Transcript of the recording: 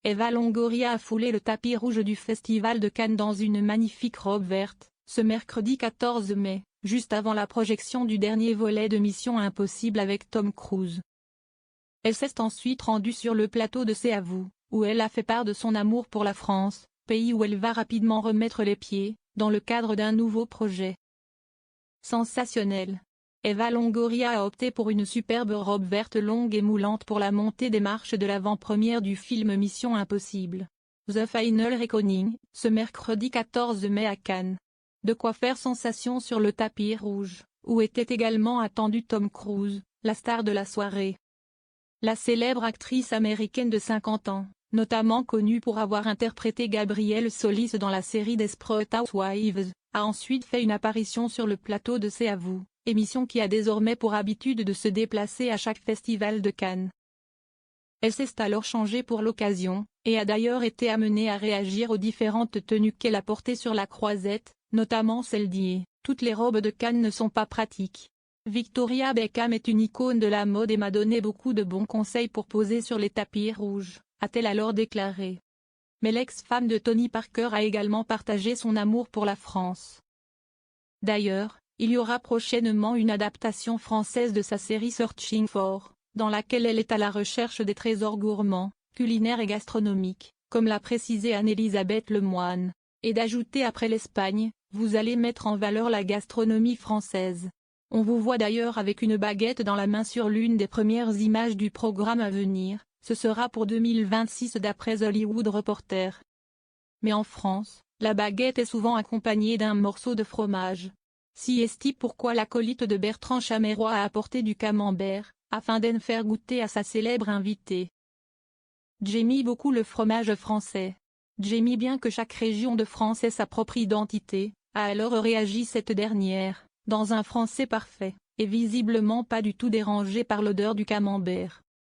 Eva Longoria a foulé le tapis rouge du Festival de Cannes dans une magnifique robe verte, ce mercredi 14 mai, juste avant la projection du dernier volet de Mission Impossible avec Tom Cruise. Elle s'est ensuite rendue sur le plateau de C'est à vous, où elle a fait part de son amour pour la France, pays où elle va rapidement remettre les pieds, dans le cadre d'un nouveau projet. Sensationnel. Eva Longoria a opté pour une superbe robe verte longue et moulante pour la montée des marches de l'avant-première du film Mission Impossible. The Final Reckoning, ce mercredi 14 mai à Cannes. De quoi faire sensation sur le tapis rouge, où était également attendu Tom Cruise, la star de la soirée. La célèbre actrice américaine de 50 ans, notamment connue pour avoir interprété Gabrielle Solis dans la série Desperate Housewives, a ensuite fait une apparition sur le plateau de C'est à vous, émission qui a désormais pour habitude de se déplacer à chaque festival de Cannes. Elle s'est alors changée pour l'occasion, et a d'ailleurs été amenée à réagir aux différentes tenues qu'elle a portées sur la croisette, notamment celle d'hier. Toutes les robes de Cannes ne sont pas pratiques. Victoria Beckham est une icône de la mode et m'a donné beaucoup de bons conseils pour poser sur les tapis rouges, a-t-elle alors déclaré. Mais l'ex-femme de Tony Parker a également partagé son amour pour la France. D'ailleurs, il y aura prochainement une adaptation française de sa série Searching for, dans laquelle elle est à la recherche des trésors gourmands, culinaires et gastronomiques, comme l'a précisé Anne-Elisabeth Lemoine, et d'ajouter après l'Espagne, vous allez mettre en valeur la gastronomie française. On vous voit d'ailleurs avec une baguette dans la main sur l'une des premières images du programme à venir, ce sera pour 2026 d'après The Hollywood Reporter. Mais en France, la baguette est souvent accompagnée d'un morceau de fromage. Si est-il pourquoi l'acolyte de Bertrand Chameroy a apporté du camembert, afin d'en faire goûter à sa célèbre invitée. J'aime beaucoup le fromage français. J'aime bien que chaque région de France ait sa propre identité, a alors réagi cette dernière, dans un français parfait, et visiblement pas du tout dérangée par l'odeur du camembert.